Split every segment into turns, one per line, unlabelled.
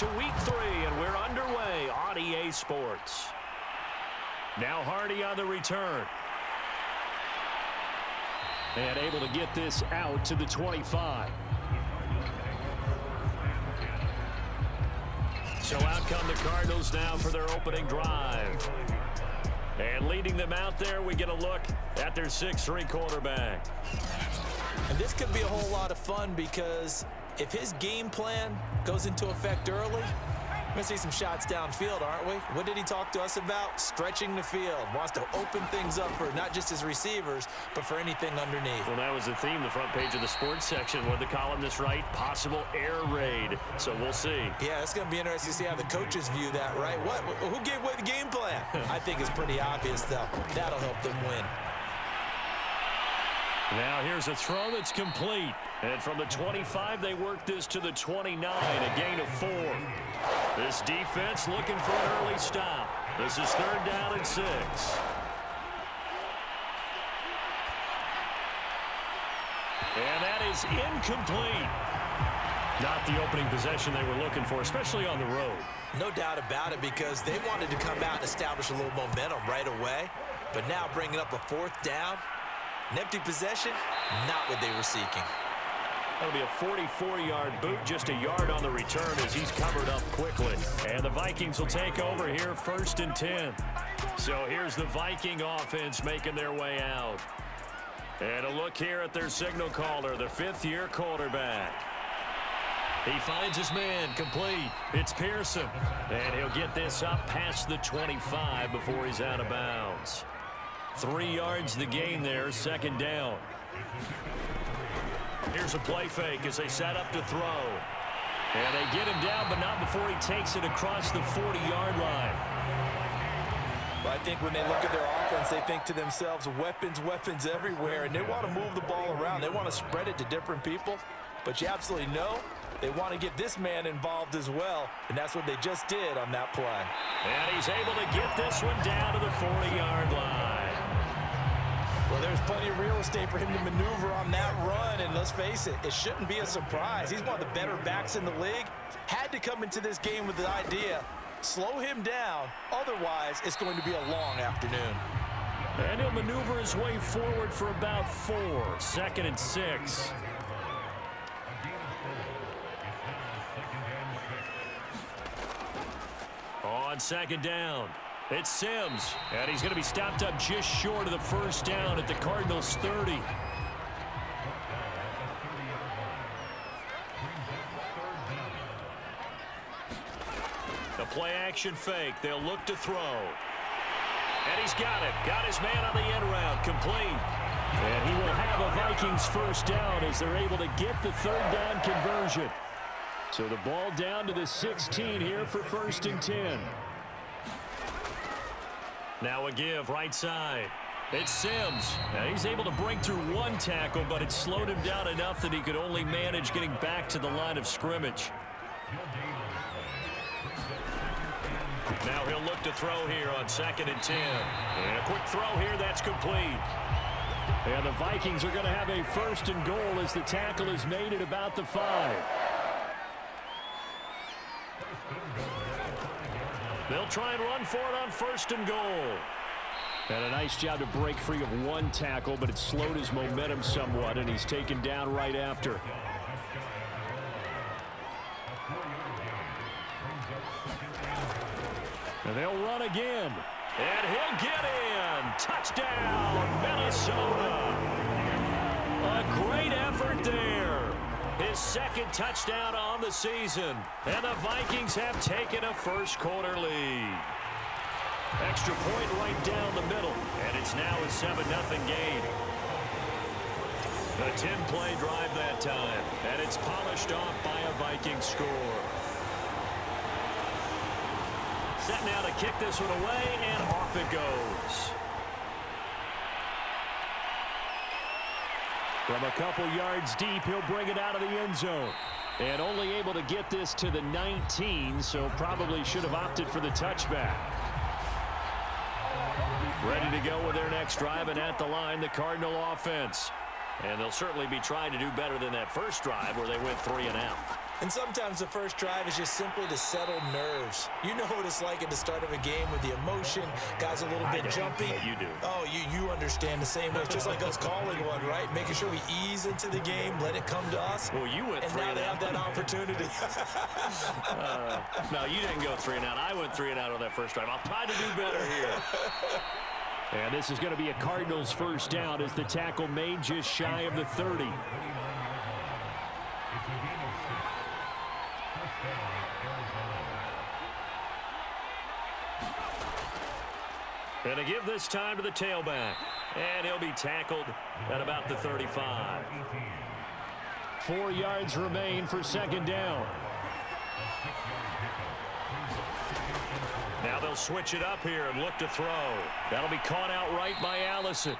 to week 3, and we're underway on EA Sports. Now Hardy on the return. And able to get this out to the 25. So out come the Cardinals now for their opening drive. And leading them out there, we get a look at their 6'3" quarterback.
And this could be a whole lot of fun because if his game plan goes into effect early, we're going to see some shots downfield, aren't we? What did he talk to us about? Stretching the field. Wants to open things up for not just his receivers, but for anything underneath.
Well, that was the theme, the front page of the sports section. What did the columnist write? Possible air raid. So we'll see.
Yeah, it's going to be interesting to see how the coaches view that, right? Who gave away the game plan? I think it's pretty obvious, though. That'll help them win.
Now here's a throw that's complete. And from the 25, they work this to the 29, a gain of 4. This defense looking for an early stop. This is 3rd down and 6. And that is incomplete. Not the opening possession they were looking for, especially on the road.
No doubt about it, because they wanted to come out and establish a little momentum right away. But now bringing up a 4th down, an empty possession, not what they were seeking.
That'll be a 44-yard boot, just a yard on the return as he's covered up quickly. And the Vikings will take over here 1st and 10. So here's the Viking offense making their way out. And a look here at their signal caller, the 5th-year quarterback. He finds his man complete. It's Pearson. And he'll get this up past the 25 before he's out of bounds. 3 yards the gain there, 2nd down. Here's a play fake as they set up to throw. And they get him down, but not before he takes it across the 40-yard line.
Well, I think when they look at their offense, they think to themselves, weapons everywhere, and they want to move the ball around. They want to spread it to different people, but you absolutely know they want to get this man involved as well, and that's what they just did on that play.
And he's able to get this one down to the 40-yard line.
Well, there's plenty of real estate for him to maneuver on that run, and let's face it, it shouldn't be a surprise. He's one of the better backs in the league. Had to come into this game with the idea, slow him down, otherwise it's going to be a long afternoon.
And he'll maneuver his way forward for about 4, 2nd and 6. On 2nd down, it's Sims, and he's going to be stopped up just short of the 1st down at the Cardinals' 30. The play-action fake. They'll look to throw. And he's got it. Got his man on the end route. Complete. And he will have a Vikings 1st down as they're able to get the 3rd down conversion. So the ball down to the 16 here for 1st and 10. Now a give right side. It's Sims. Now he's able to break through 1 tackle, but it slowed him down enough that he could only manage getting back to the line of scrimmage. Now he'll look to throw here on 2nd and 10. And a quick throw here, that's complete. And the Vikings are going to have a 1st and goal as the tackle is made at about the 5. They'll try and run for it on 1st and goal. And a nice job to break free of 1 tackle, but it slowed his momentum somewhat, and he's taken down right after. And they'll run again. And he'll get in. Touchdown, Minnesota. A great effort there. His 2nd touchdown on the season. And the Vikings have taken a 1st quarter lead. Extra point right down the middle. And it's now a 7-0 game. A 10-play drive that time. And it's polished off by a Vikings score. Set now to kick this one away, and off it goes. From a couple yards deep, he'll bring it out of the end zone. And only able to get this to the 19, so probably should have opted for the touchback. Ready to go with their next drive, and at the line, the Cardinal offense. And they'll certainly be trying to do better than that first drive where they went 3 and out.
And sometimes the first drive is just simply to settle nerves. You know what it's like at the start of a game with the emotion, guys a little bit jumpy.
You do.
Oh, you understand the same way. It's just like us calling one, right? Making sure we ease into the game, let it come to us.
Well, you went
and
three
now
and
they
out.
have that opportunity.
No, you didn't go 3 and out. I went 3 and out on that first drive. I'll try to do better here.
And this is going to be a Cardinals first down as the tackle made just shy of the 30.
And to give this time to the tailback. And he'll be tackled at about the 35.
4 yards remain for second down.
Now they'll switch it up here and look to throw. That'll be caught outright by Allison.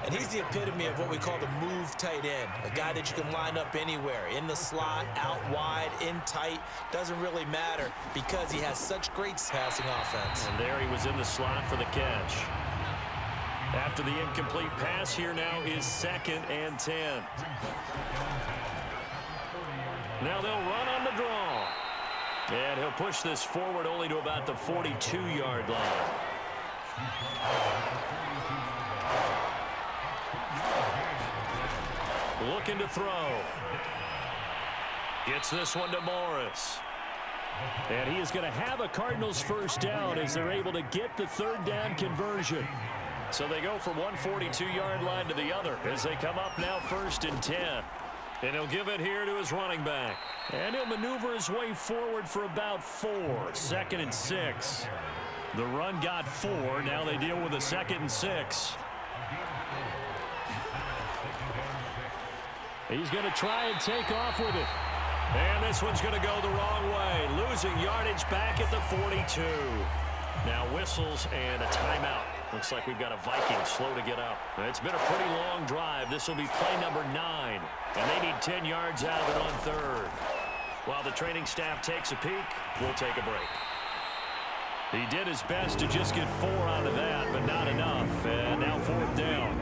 And he's the epitome of what we call the move tight end. A guy that you can line up anywhere. In the slot, out wide, in tight. Doesn't really matter because he has such great passing offense.
And there he was in the slot for the catch. After the incomplete pass, here now is 2nd and 10. Now they'll run on the draw. And he'll push this forward only to about the 42-yard line. Looking to throw. Gets this one to Morris.
And he is going to have a Cardinals first down as they're able to get the third down conversion.
So they go from one 42-yard line to the other as they come up now 1st and 10. And he'll give it here to his running back.
And he'll maneuver his way forward for about 4.
2nd and 6. The run got 4. Now they deal with a 2nd and 6.
He's going to try and take off with it.
And this one's going to go the wrong way. Losing yardage back at the 42. Now whistles and a timeout. Looks like we've got a Viking slow to get up. It's been a pretty long drive. This will be play number 9. And they need 10 yards out of it on 3rd. While the training staff takes a peek, we'll take a break. He did his best to just get 4 out of that, but not enough. And now 4th down.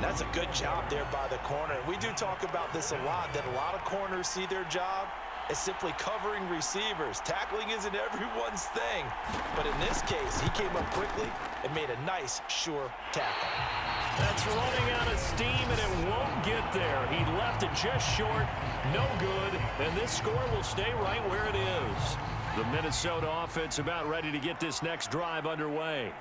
That's a good job there by the corner. We do talk about this a lot, that a lot of corners see their job as simply covering receivers. Tackling isn't everyone's thing. But in this case, he came up quickly and made a nice, sure tackle.
That's running out of steam, and it won't get there. He left it just short. No good. And this score will stay right where it is. The Minnesota offense about ready to get this next drive underway.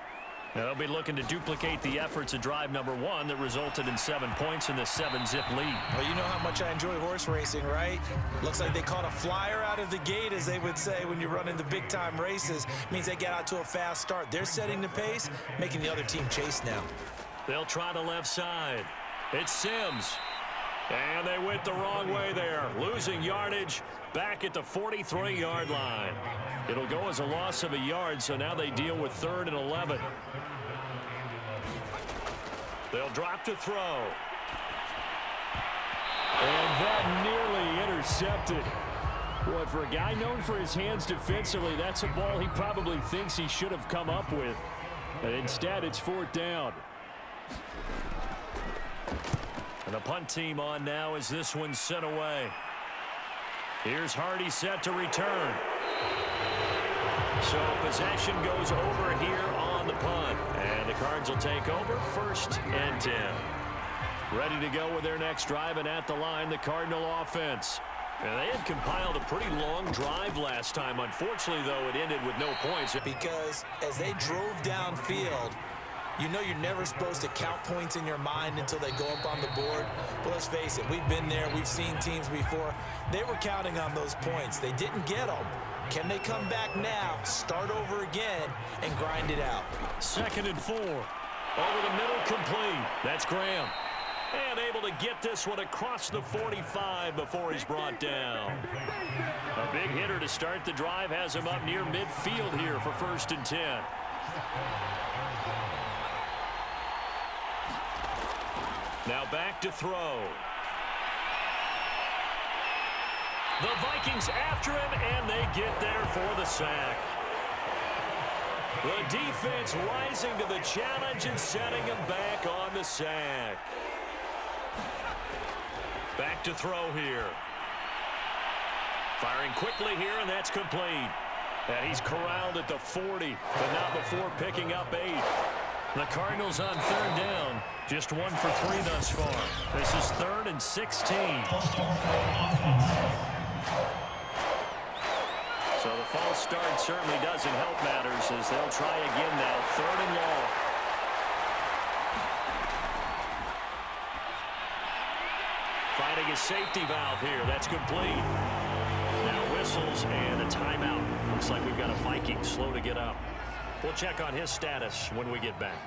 Now they'll be looking to duplicate the efforts of drive number 1 that resulted in 7 points in the 7-zip lead.
Well, you know how much I enjoy horse racing, right? Looks like they caught a flyer out of the gate, as they would say when you're running the big-time races. Means they get out to a fast start. They're setting the pace, making the other team chase now.
They'll try the left side. It's Sims. And they went the wrong way there. Losing yardage back at the 43-yard line. It'll go as a loss of a yard, so now they deal with 3rd and 11. They'll drop to throw.
And that nearly intercepted. Boy, for a guy known for his hands defensively, that's a ball he probably thinks he should have come up with. And instead, it's 4th down.
And the punt team on now as this one's sent away. Here's Hardy set to return. So possession goes over here on the punt. And the Cards will take over 1st and 10. Ready to go with their next drive, and at the line, the Cardinal offense. And they had compiled a pretty long drive last time. Unfortunately, though, it ended with no points.
Because as they drove downfield, you know you're never supposed to count points in your mind until they go up on the board. But let's face it, we've been there. We've seen teams before. They were counting on those points. They didn't get them. Can they come back now, start over again, and grind it out?
2nd and 4. Over the middle, complete. That's Graham. And able to get this one across the 45 before he's brought down. A big hitter to start the drive has him up near midfield here for 1st and 10. Now back to throw. The Vikings after him, and they get there for the sack. The defense rising to the challenge and setting him back on the sack. Back to throw here. Firing quickly here, and that's complete. And he's corralled at the 40, but not before picking up 8. The Cardinals on 3rd down. Just 1 for 3 thus far. This is 3rd and 16. So the false start certainly doesn't help matters as they'll try again now. 3rd and long. Finding a safety valve here. That's complete. Now whistles and a timeout. Looks like we've got a Viking slow to get up. We'll check on his status when we get back.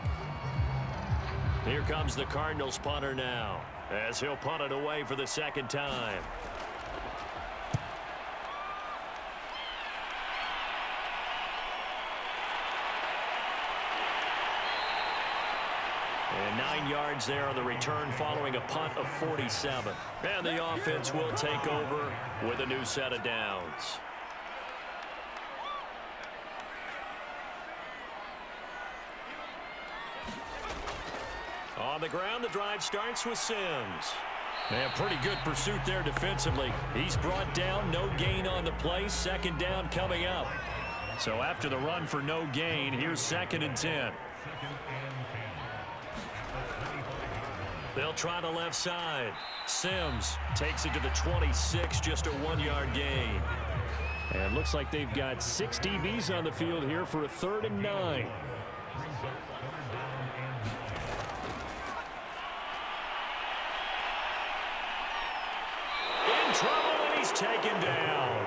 Here comes the Cardinals punter now as he'll punt it away for the 2nd time. And 9 yards there on the return following a punt of 47. And the offense will take over with a new set of downs. On the ground, the drive starts with Sims. And pretty good pursuit there defensively. He's brought down, no gain on the play. 2nd down coming up. So after the run for no gain, here's 2nd and 10. They'll try the left side. Sims takes it to the 26, just a 1-yard gain.
And looks like they've got 6 DBs on the field here for a 3rd and 9.
In trouble, and he's taken down.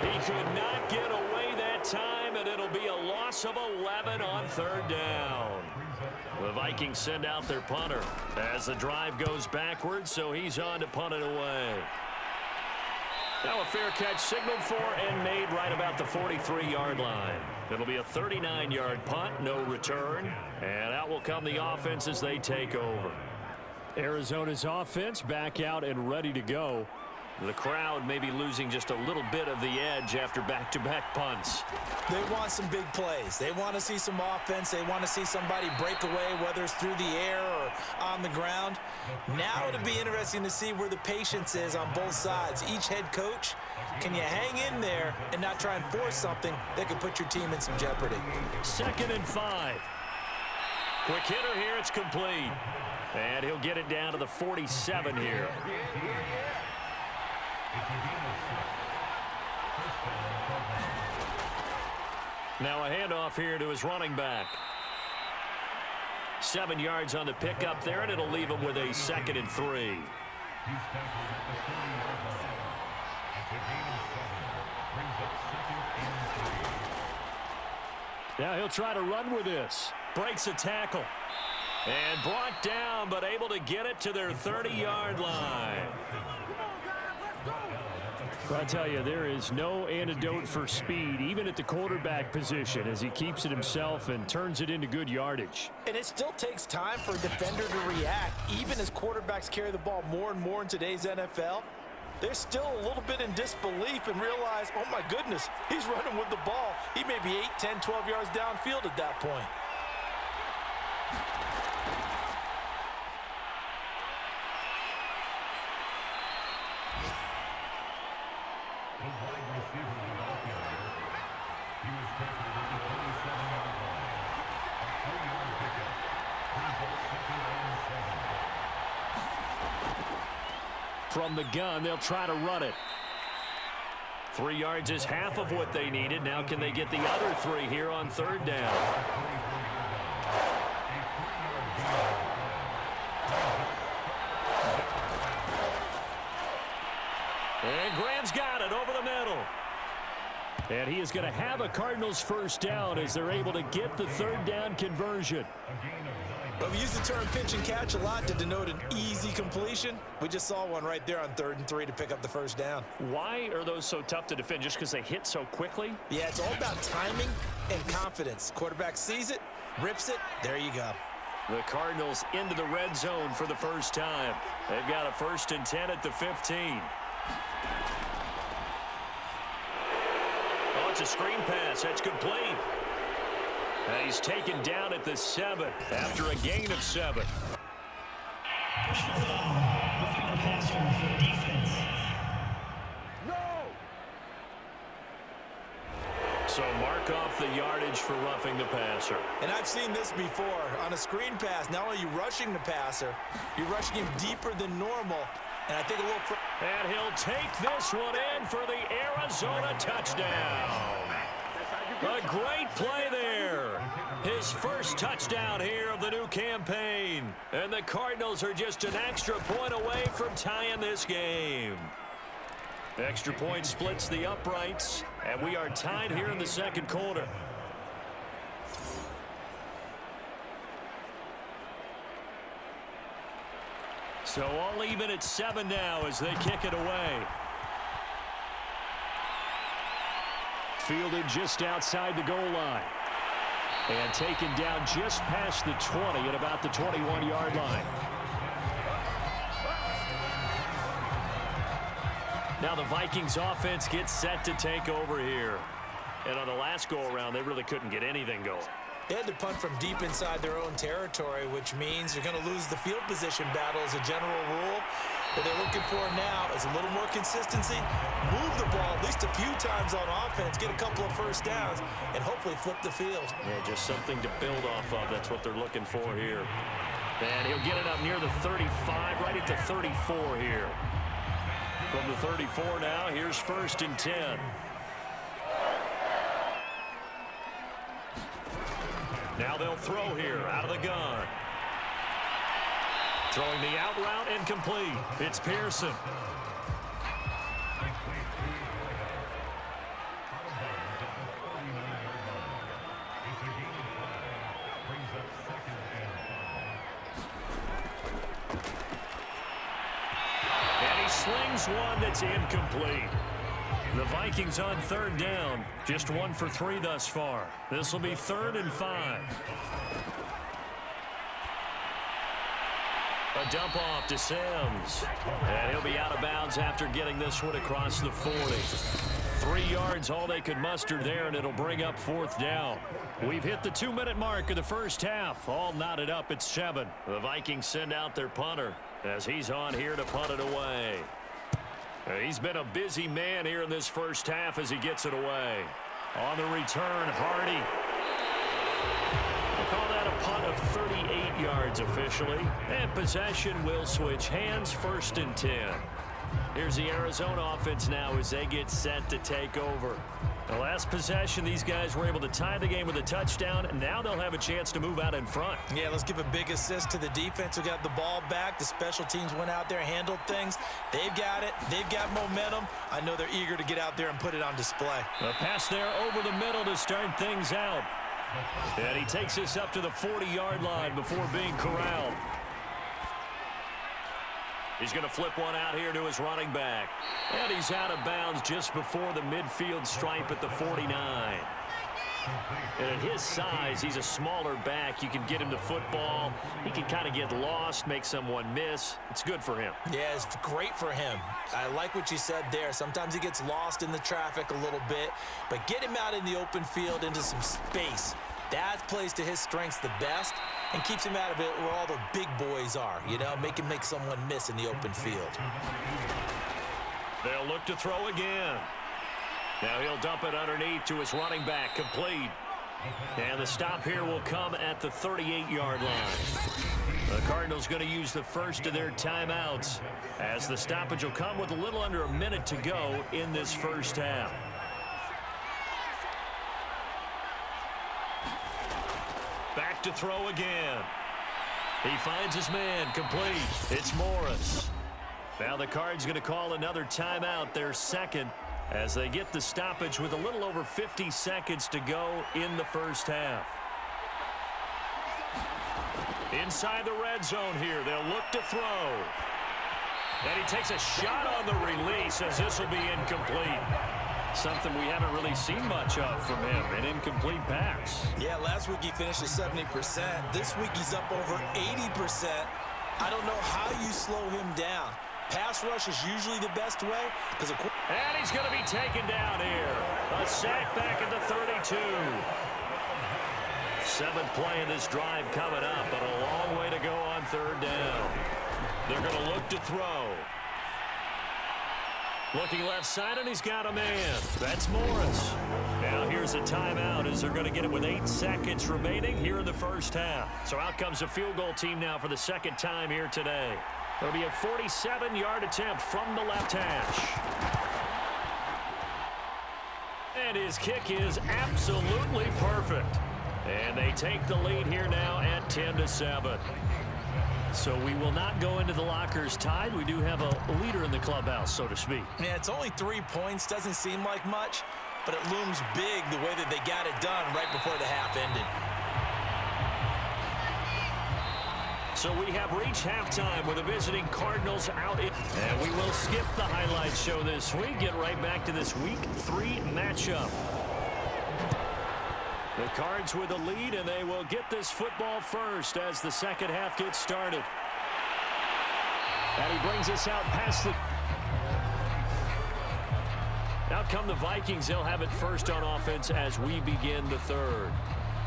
He could not get away that time, and it'll be a loss of 11 on 3rd down. The Vikings send out their punter as the drive goes backwards, so he's on to punt it away. Now a fair catch signaled for and made right about the 43-yard line. It'll be a 39-yard punt, no return, and out will come the offense as they take over.
Arizona's offense back out and ready to go.
The crowd may be losing just a little bit of the edge after back-to-back punts.
They want some big plays. They want to see some offense. They want to see somebody break away, whether it's through the air or on the ground. Now it'll be interesting to see where the patience is on both sides. Each head coach, can you hang in there and not try and force something that could put your team in some jeopardy?
2nd and 5. Quick hitter here, it's complete. And he'll get it down to the 47 here. Now a handoff here to his running back. 7 yards on the pickup there, and it'll leave him with a 2nd and 3.
Now he'll try to run with this.
Breaks a tackle. And brought down, but able to get it to their 30-yard line.
Well, I tell you, there is no antidote for speed, even at the quarterback position, as he keeps it himself and turns it into good yardage.
And it still takes time for a defender to react. Even as quarterbacks carry the ball more and more in today's NFL, they're still a little bit in disbelief and realize, oh my goodness, he's running with the ball. He may be 8, 10, 12 yards downfield at that point.
From the gun, they'll try to run it. 3 yards is half of what they needed. Now can they get the other 3 here on 3rd down? And Graham's got it over the middle.
And he is going to have a Cardinals 1st down as they're able to get the 3rd down conversion.
But we use the term pitch and catch a lot to denote an easy completion. We just saw one right there on 3rd and 3 to pick up the 1st down.
Why are those so tough to defend? Just because they hit so quickly?
Yeah, it's all about timing and confidence. Quarterback sees it, rips it, there you go.
The Cardinals into the red zone for the first time. They've got a 1st and 10 at the 15. Oh, it's a screen pass. That's complete. He's taken down at the 7 after a gain of 7.
Personal foul, roughing the passer,
So mark off the yardage for roughing the passer.
And I've seen this before. On a screen pass, not only are you rushing the passer, you're rushing him deeper than normal. And I think a little...
And he'll take this one in for the Arizona touchdown. A great play there. His first touchdown here of the new campaign. And the Cardinals are just an extra point away from tying this game. Extra point splits the uprights, and we are tied here in the second quarter. So all even at 7 now as they kick it away.
Fielded just outside the goal line. And taken down just past the 20 at about the 21-yard line.
Now the Vikings offense gets set to take over here. And on the last go-around, they really couldn't get anything going.
They had to punt from deep inside their own territory, which means you're going to lose the field position battle as a general rule. What they're looking for now is a little more consistency, move the ball at least a few times on offense, get a couple of first downs, and hopefully flip the field.
Yeah, just something to build off of. That's what they're looking for here. And he'll get it up near the 35, right at the 34 here. From the 34 now, here's 1st and 10. Now they'll throw here out of the gun. Throwing the out route incomplete. It's Pearson. And he slings one that's incomplete. The Vikings on 3rd down. Just 1 for 3 thus far. This will be 3rd and 5. A dump off to Sims. And he'll be out of bounds after getting this one across the 40. 3 yards, all they could muster there, and it'll bring up 4th down. We've hit the 2-minute mark of the first half. All knotted up at 7. The Vikings send out their punter as he's on here to punt it away. He's been a busy man here in this first half as he gets it away. On the return, Hardy. We'll call that a punt of 38 yards officially. And possession will switch hands, 1st and 10. Here's the Arizona offense now as they get set to take over. The last possession, these guys were able to tie the game with a touchdown, and now they'll have a chance to move out in front.
Yeah, let's give a big assist to the defense who got the ball back. The special teams went out there, handled things. They've got it. They've got momentum. I know they're eager to get out there and put it on display.
A pass there over the middle to start things out. And he takes us up to the 40-yard line before being corralled. He's going to flip one out here to his running back. And he's out of bounds just before the midfield stripe at the 49. And at his size, he's a smaller back. You can get him the football. He can kind of get lost, make someone miss. It's good for him.
Yeah, it's great for him. I like what you said there. Sometimes he gets lost in the traffic a little bit. But get him out in the open field into some space. That plays to his strengths the best and keeps him out of it where all the big boys are. You know, make him make someone miss in the open field.
They'll look to throw again. Now he'll dump it underneath to his running back, complete. And the stop here will come at the 38-yard line. The Cardinals going to use the first of their timeouts as the stoppage will come with a little under a minute to go in this first half. Back to throw again. He finds his man, complete. It's Morris. Now the Cards going to call another timeout, their second, as they get the stoppage with a little over 50 seconds to go in the first half. Inside the red zone here, they'll look to throw. And he takes a shot on the release as this will be incomplete. Something we haven't really seen much of from him, an incomplete pass.
Yeah, last week he finished at 70%. This week he's up over 80%. I don't know how you slow him down. Pass rush is usually the best way.
And he's going to be taken down here. A sack back at the 32. 7th play in this drive coming up, but a long way to go on 3rd down. They're going to look to throw. Looking left side, and he's got a man. That's Morris. Now here's a timeout as they're going to get it with 8 seconds remaining here in the first half. So out comes a field goal team now for the second time here today. It'll be a 47-yard attempt from the left hash. And his kick is absolutely perfect. And they take the lead here now at 10-7. So we will not go into the lockers tied. We do have a leader in the clubhouse, so to speak.
Yeah, it's only 3 points. Doesn't seem like much, but it looms big the way that they got it done right before the half ended.
So we have reached halftime with the visiting Cardinals out. And we will skip the highlights show this week. Get right back to this Week 3 matchup. The Cards with the lead, and they will get this football first as the second half gets started. And he brings us out past the... Out come the Vikings. They'll have it first on offense as we begin the third.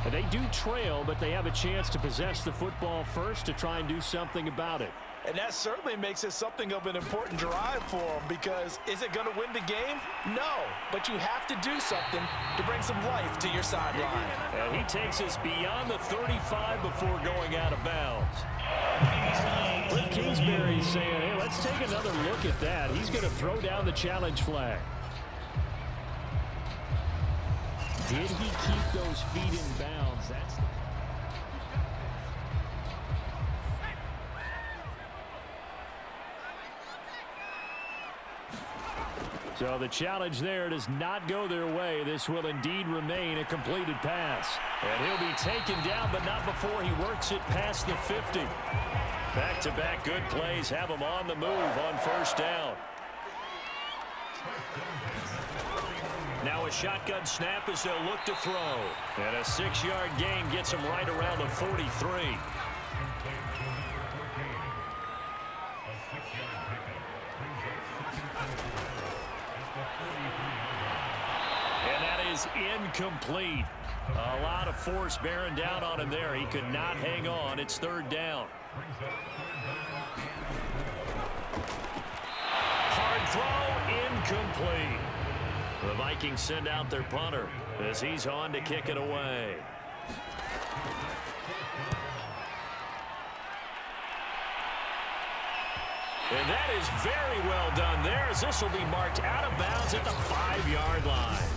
And they do trail, but they have a chance to possess the football first to try and do something about it.
And that certainly makes it something of an important drive for them, because is it going to win the game? No, but you have to do something to bring some life to your sideline.
And he takes us beyond the 35 before going out of bounds.
Cliff Kingsbury's saying, hey, let's take another look at that. He's going to throw down the challenge flag. Did he keep those feet in bounds? That's the... So the challenge there does not go their way. This will indeed remain a completed pass.
And he'll be taken down, but not before he works it past the 50. Back-to-back good plays have him on the move on first down. Now a shotgun snap as they'll look to throw. And a 6-yard gain gets him right around the 43. And that is incomplete. A lot of force bearing down on him there. He could not hang on. It's third down. Hard throw, incomplete. The Vikings send out their punter as he's on to kick it away. And that is very well done there, as this will be marked out of bounds at the 5-yard line.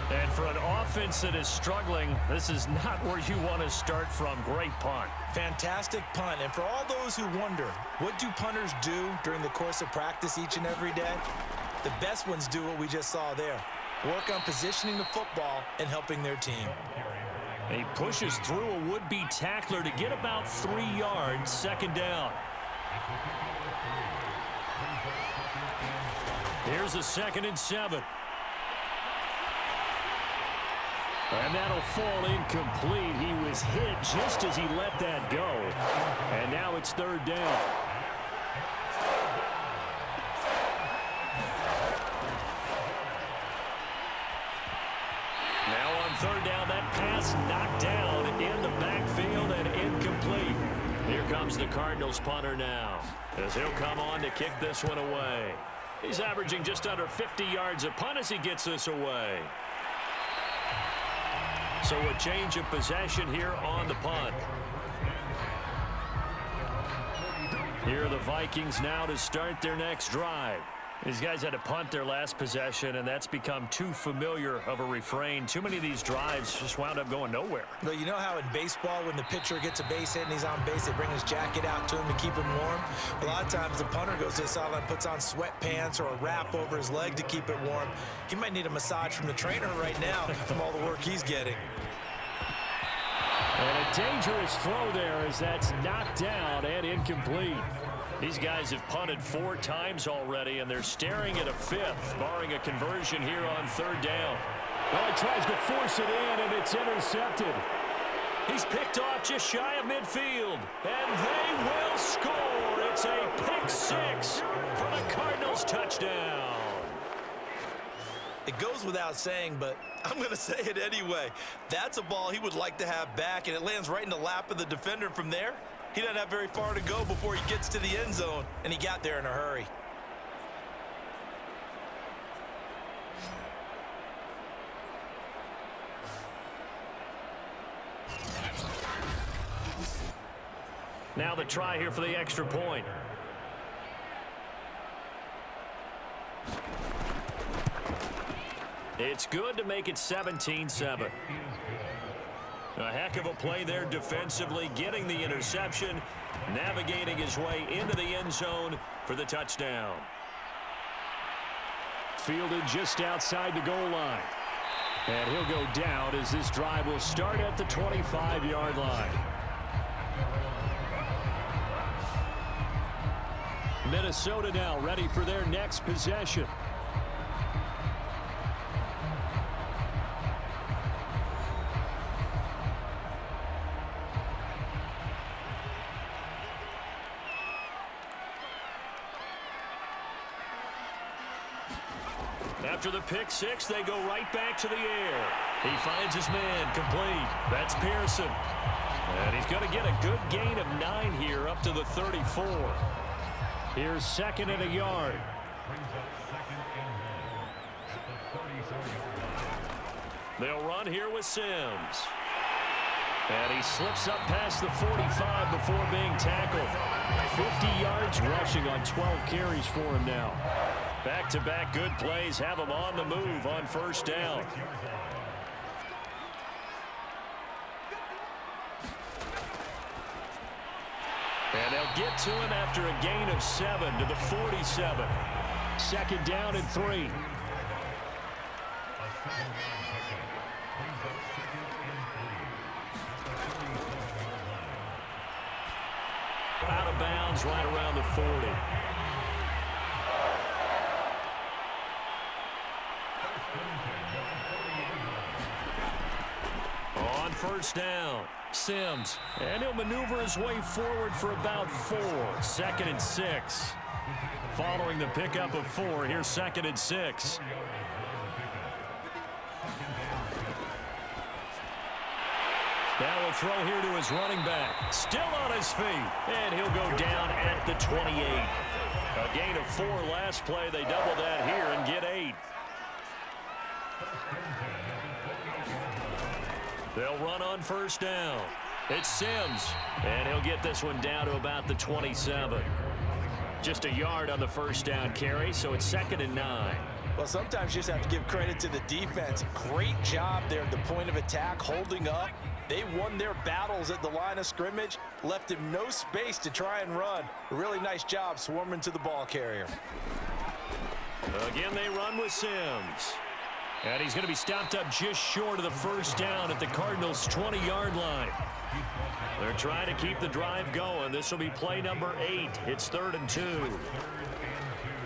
And for an offense that is struggling, this is not where you want to start from. Great punt.
Fantastic punt. And for all those who wonder, what do punters do during the course of practice each and every day? The best ones do what we just saw there. Work on positioning the football and helping their team.
He pushes through a would-be tackler to get about 3 yards, second down. Here's a 2nd and 7. And that'll fall incomplete. He was hit just as he let that go. And now it's third down. Now on third down, that pass knocked down in the backfield and incomplete. Here comes the Cardinals punter now, as he'll come on to kick this one away. He's averaging just under 50 yards a punt as he gets this away. So a change of possession here on the punt. Here are the Vikings now to start their next drive. These guys had to punt their last possession, and that's become too familiar of a refrain. Too many of these drives just wound up going nowhere.
Well, you know how in baseball, when the pitcher gets a base hit and he's on base, they bring his jacket out to him to keep him warm? A lot of times the punter goes to the sideline, puts on sweatpants or a wrap over his leg to keep it warm. He might need a massage from the trainer right now from all the work he's getting.
And a dangerous throw there as that's knocked down and incomplete.
These guys have punted 4 times already, and they're staring at a 5th, barring a conversion here on third down.
Well, he tries to force it in, and it's intercepted.
He's picked off just shy of midfield, and they will score. It's a pick 6 for the Cardinals touchdown.
It goes without saying, but I'm going to say it anyway. That's a ball he would like to have back, and it lands right in the lap of the defender from there. He doesn't have very far to go before he gets to the end zone, and he got there in a hurry.
Now the try here for the extra point. It's good to make it 17-7. A heck of a play there defensively, getting the interception, navigating his way into the end zone for the touchdown.
Fielded just outside the goal line. And he'll go down as this drive will start at the 25-yard line. Minnesota now ready for their next possession.
After the pick six, they go right back to the air. He finds his man complete. That's Pearson. And he's going to get a good gain of 9 here up to the 34.
Here's second and a yard.
They'll run here with Sims. And he slips up past the 45 before being tackled.
50 yards rushing on 12 carries for him now.
Back-to-back good plays have him on the move on first down. And they'll get to him after a gain of 7 to the 47.
Second down and 3.
Out of bounds right around the 40. On first down, Sims, and he'll maneuver his way forward for about 4. Second and 6. Following the pickup of 4, here's second and 6. Now we'll throw here to his running back. Still on his feet, and he'll go down at the 28. A gain of 4 last play. They double that here and get 8. They'll run on first down. It's Sims, and he'll get this one down to about the 27. Just a yard on the first down carry, so it's second and 9.
Well, sometimes you just have to give credit to the defense. Great job there at the point of attack, holding up. They won their battles at the line of scrimmage, left him no space to try and run. A really nice job swarming to the ball carrier.
Again, they run with Sims. And he's going to be stopped up just short of the first down at the Cardinals' 20-yard line. They're trying to keep the drive going. This will be play number 8. It's 3rd and 2.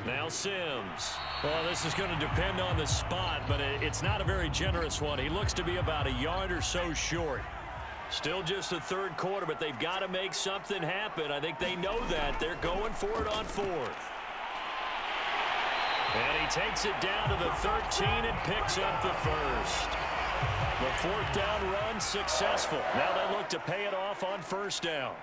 Now Sims. Well, this is going to depend on the spot, but it's not a very generous one. He looks to be about a yard or so short. Still just the 3rd quarter, but they've got to make something happen. I think they know that. They're going for it on 4th. And he takes it down to the 13 and picks up the first. The 4th down run successful. Now they look to pay it off on first down.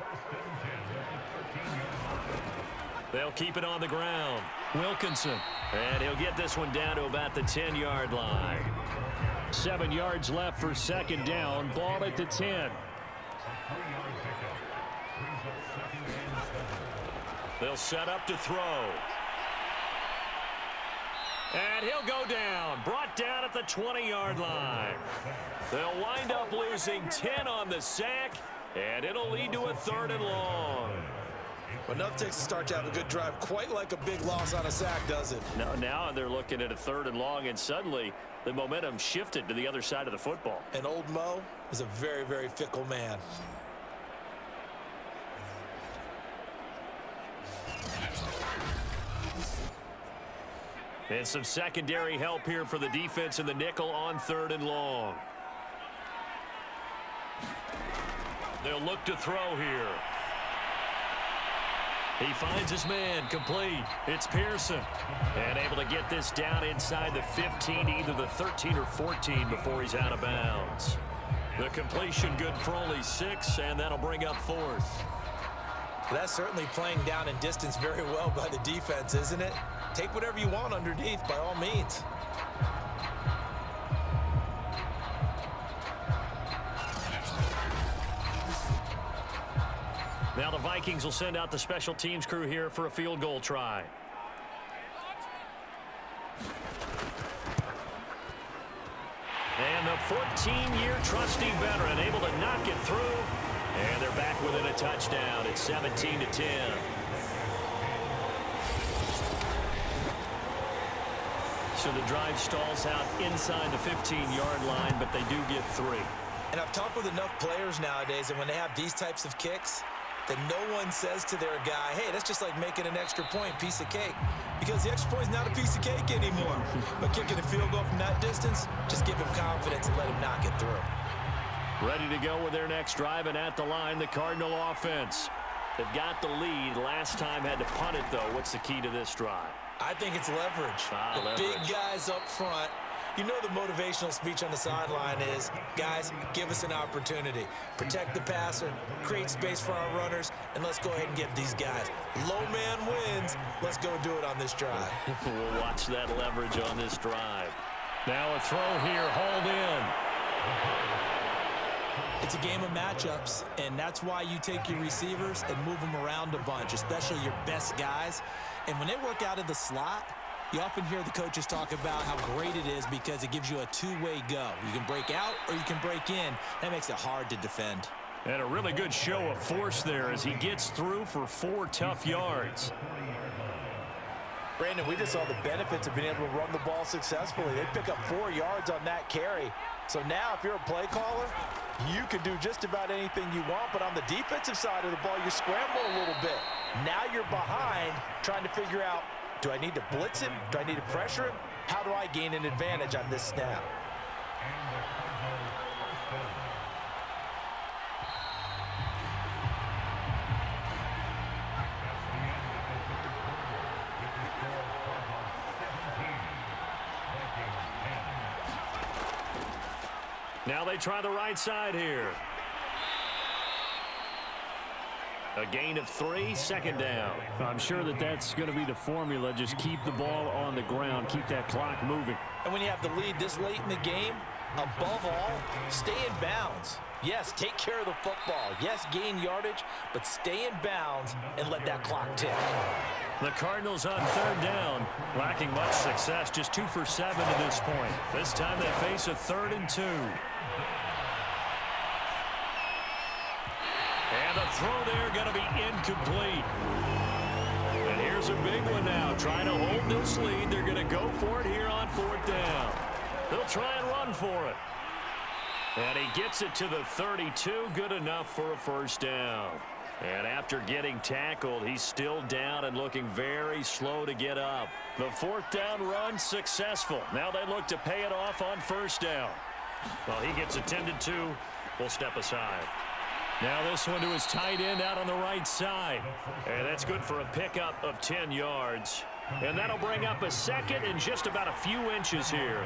They'll keep it on the ground. Wilkinson. And he'll get this one down to about the 10-yard line.
7 yards left for second down. Ball at the 10.
They'll set up to throw. And he'll go down. Brought down at the 20-yard line. They'll wind up losing 10 on the sack, and it'll lead to a 3rd and long.
Well, enough takes to start to have a good drive, quite like a big loss on a sack, does it?
Now they're looking at a 3rd and long, and suddenly the momentum shifted to the other side of the football.
And old Mo is a very, very fickle man.
And some secondary help here for the defense in the nickel on 3rd and long. They'll look to throw here. He finds his man complete. It's Pearson. And able to get this down inside the 15, either the 13 or 14 before he's out of bounds. The completion good for only 6, and that'll bring up 4th.
That's certainly playing down in distance very well by the defense, isn't it? Take whatever you want underneath, by all means.
Now the the Vikings will send out the special teams crew here for a field goal try. And the 14-year trusty veteran able to knock it through. And they're back within a touchdown. It's 17-10. So the drive stalls out inside the 15-yard line, but they do get 3.
And I've talked with enough players nowadays, and when they have these types of kicks, that no one says to their guy, hey, that's just like making an extra point, piece of cake. Because the extra point is not a piece of cake anymore. But kicking a field goal from that distance, just give him confidence and let him knock it through.
Ready to go with their next drive, and at the line, the Cardinal offense. They've got the lead. Last time had to punt it, though. What's the key to this drive?
I think it's leverage. The big guys up front. You know the motivational speech on the sideline is, guys, give us an opportunity. Protect the passer, create space for our runners, and let's go ahead and get these guys. Low man wins. Let's go do it on this drive.
We'll watch that leverage on this drive. Now a throw here, hauled in.
It's a game of matchups, and that's why you take your receivers and move them around a bunch, especially your best guys. And when they work out of the slot, you often hear the coaches talk about how great it is because it gives you a two-way go. You can break out or you can break in. That makes it hard to defend.
And a really good show of force there as he gets through for 4 tough yards.
Brandon, we just saw the benefits of being able to run the ball successfully. They pick up 4 yards on that carry. So now if you're a play caller, you can do just about anything you want. But on the defensive side of the ball, you scramble a little bit. Now you're behind trying to figure out, do I need to blitz him? Do I need to pressure him? How do I gain an advantage on this snap?
Now they try the right side here. A gain of 3, second down.
I'm sure that that's going to be the formula. Just keep the ball on the ground. Keep that clock moving.
And when you have the lead this late in the game, above all, stay in bounds. Yes, take care of the football. Yes, gain yardage, but stay in bounds and let that clock tick.
The Cardinals on third down, lacking much success, just 2 for 7 to this point. This time they face a 3rd and 2. And the throw there going to be incomplete. And here's a big one now. Trying to hold this lead. They're going to go for it here on 4th down. They'll try and run for it. And he gets it to the 32. Good enough for a first down. And after getting tackled, he's still down and looking very slow to get up. The 4th down run successful. Now they look to pay it off on first down. Well, he gets attended to. We'll step aside. Now this one to his tight end out on the right side. And that's good for a pickup of 10 yards. And that'll bring up a second and just about a few inches here.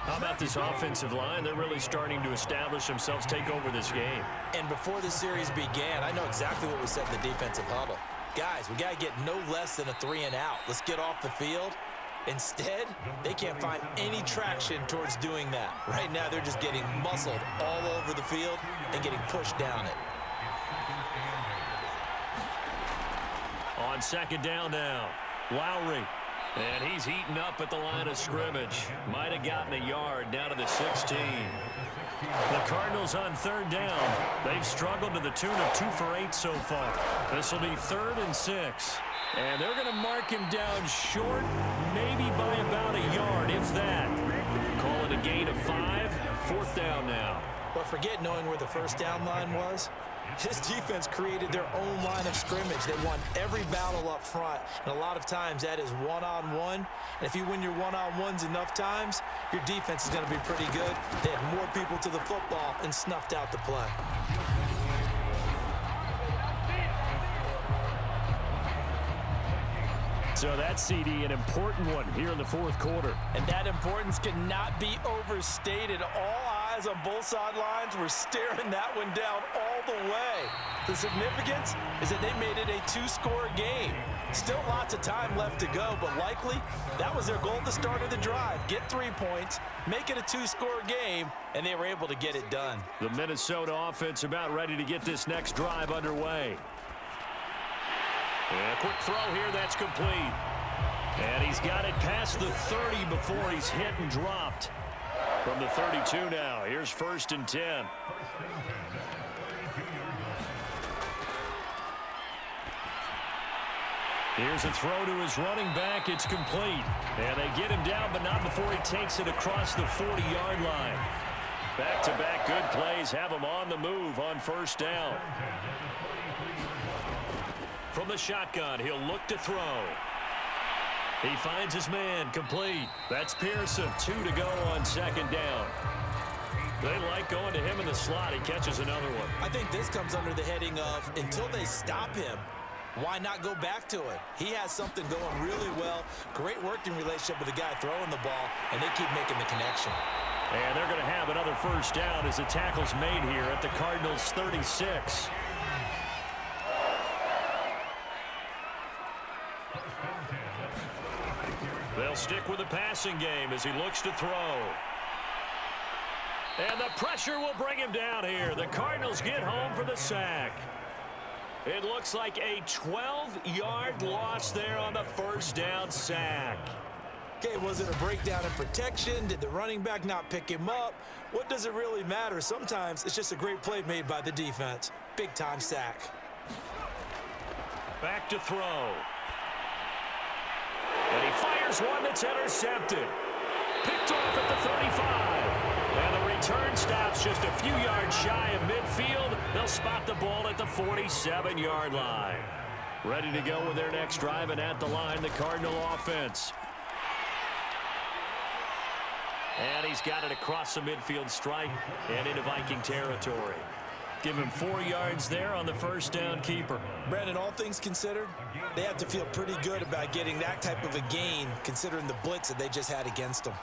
How about this offensive line? They're really starting to establish themselves, take over this game.
And before the series began, I know exactly what we said in the defensive huddle. Guys, we got to get no less than a 3 and out. Let's get off the field. Instead, they can't find any traction towards doing that. Right now, they're just getting muscled all over the field and getting pushed down it.
On second down now, Lowry. And he's heating up at the line of scrimmage. Might have gotten a yard down to the 16. The Cardinals on third down. They've struggled to the tune of 2 for 8 so far. This will be 3rd and 6. And they're going to mark him down short, maybe by about a yard, if that. Call it a gain of 5. 4th down now.
But forget knowing where the first down line was. This defense created their own line of scrimmage. They won every battle up front, and a lot of times that is one-on-one. And if you win your one-on-ones enough times, your defense is going to be pretty good. They had more people to the football and snuffed out the play.
So that CD, an important one here in the 4th quarter.
And that importance cannot be overstated. All eyes on both sidelines were staring that one down all the way. The significance is that they made it a two-score game. Still lots of time left to go, but likely that was their goal at the start of the drive. Get 3 points, make it a two-score game, and they were able to get it done.
The Minnesota offense about ready to get this next drive underway. And a quick throw here that's complete. And he's got it past the 30 before he's hit and dropped. From the 32 now, here's 1st and 10. Here's a throw to his running back. It's complete. And they get him down, but not before he takes it across the 40-yard line. Back-to-back good plays have him on the move on 1st down. From the shotgun, he'll look to throw. He finds his man, complete. That's Pearson, 2 to go on 2nd down. They like going to him in the slot. He catches another one.
I think this comes under the heading of until they stop him, why not go back to it? He has something going really well. Great working relationship with the guy throwing the ball, and they keep making the connection.
And they're going to have another 1st down as the tackle's made here at the Cardinals' 36. They'll stick with the passing game as he looks to throw. And the pressure will bring him down here. The Cardinals get home for the sack. It looks like a 12-yard loss there on the 1st down sack.
Okay, was it a breakdown in protection? Did the running back not pick him up? What does it really matter? Sometimes it's just a great play made by the defense. Big-time sack.
Back to throw. And he fires one that's intercepted. Picked off at the 35. And the return stops just a few yards shy of midfield. They'll spot the ball at the 47-yard line. Ready to go with their next drive, and at the line, the Cardinal offense. And he's got it across the midfield strike and into Viking territory. Give him 4 yards there on the 1st down keeper.
Brandon, all things considered, they have to feel pretty good about getting that type of a gain, considering the blitz that they just had against them.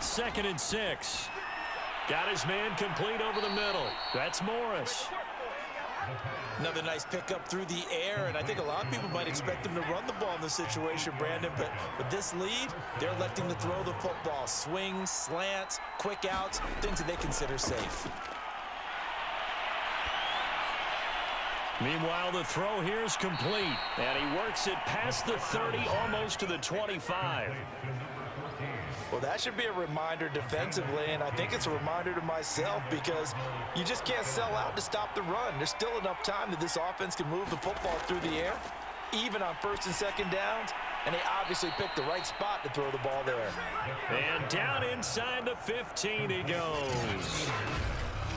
2nd and 6. Got his man complete over the middle. That's Morris.
Another nice pickup through the air, and I think a lot of people might expect them to run the ball in this situation, Brandon, but with this lead, they're electing to throw the football. Swings, slants, quick outs, things that they consider safe.
Meanwhile, the throw here is complete, and he works it past the 30, almost to the 25.
Well, that should be a reminder defensively, and I think it's a reminder to myself because you just can't sell out to stop the run. There's still enough time that this offense can move the football through the air, even on 1st and 2nd downs, and they obviously picked the right spot to throw the ball there.
And down inside the 15 he goes.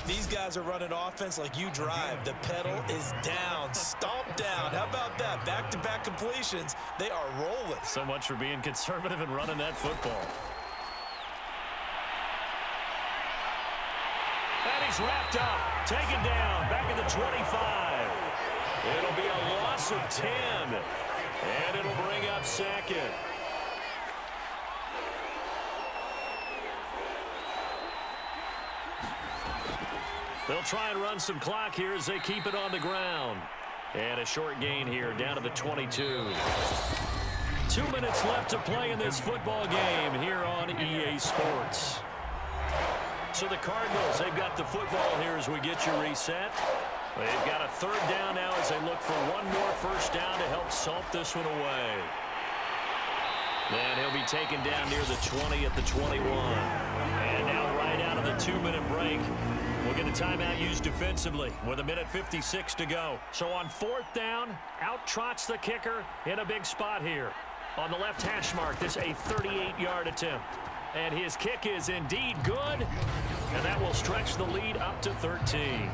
These guys are running offense like you drive. The pedal is down, stomp down. How about that? Back-to-back completions. They are rolling.
So much for being conservative and running that football. And he's wrapped up, taken down, back at the 25. It'll be a loss of 10, and it'll bring up 2nd. They'll try and run some clock here as they keep it on the ground. And a short gain here down to the 22. 2 minutes left to play in this football game here on EA Sports. So the Cardinals, they've got the football here as we get you reset. They've got a 3rd down now as they look for one more 1st down to help salt this one away. Then he'll be taken down near the 20 at the 21. And now right out of the 2-minute break, we'll get a timeout used defensively with 1:56 to go. So on 4th down, out trots the kicker in a big spot here. On the left hash mark, this a 38-yard attempt. And his kick is indeed good, and that will stretch the lead up to 13.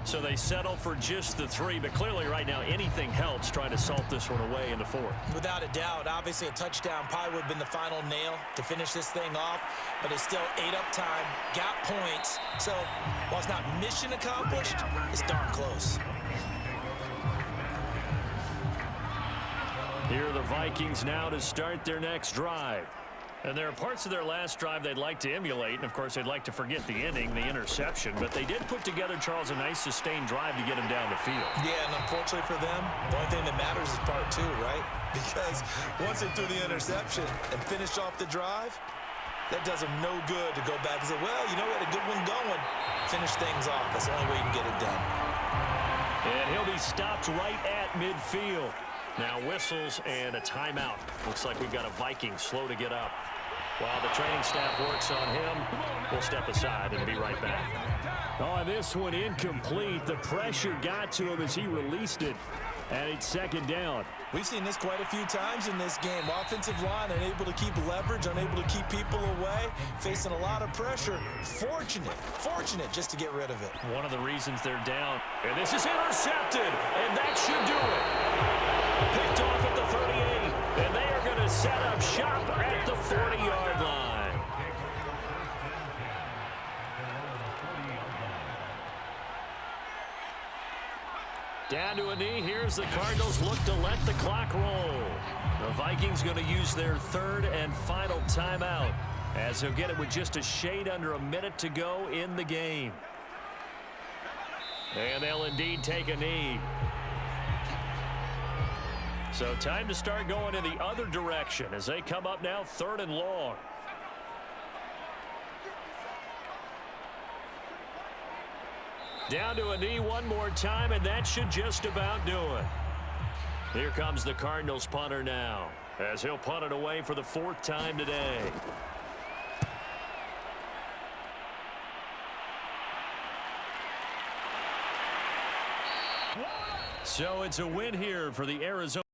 So they settle for just the 3, but clearly right now anything helps trying to salt this one away in the 4th.
Without a doubt, obviously a touchdown probably would have been the final nail to finish this thing off, but it's still ate up time, got points. So while it's not mission accomplished, it's darn close.
Here are the Vikings now to start their next drive. And there are parts of their last drive they'd like to emulate, and of course they'd like to forget the inning, the interception, but they did put together, Charles, a nice sustained drive to get him down the field.
Yeah, and unfortunately for them, the only thing that matters is part two, right? Because once they threw the interception and finished off the drive, that does them no good to go back and say, well, you know, we had a good one going. Finish things off. That's the only way you can get it done.
And he'll be stopped right at midfield. Now whistles and a timeout. Looks like we've got a Viking slow to get up. While the training staff works on him, we'll step aside and be right back.
Oh, this one incomplete. The pressure got to him as he released it. And it's second down.
We've seen this quite a few times in this game. Offensive line unable to keep leverage, unable to keep people away, facing a lot of pressure. Fortunate just to get rid of it.
One of the reasons they're down. And this is intercepted, and that should do it. Picked off at the 38, and they are going to set up shop at the 40-yard line. Down to a knee. Here's the Cardinals look to let the clock roll. The Vikings going to use their third and final timeout as he'll get it with just a shade under a minute to go in the game. And they'll indeed take a knee. So time to start going in the other direction as they come up now third and long. Down to a knee one more time, and that should just about do it. Here comes the Cardinals punter now, as he'll punt it away for the fourth time today. So it's a win here for the Arizona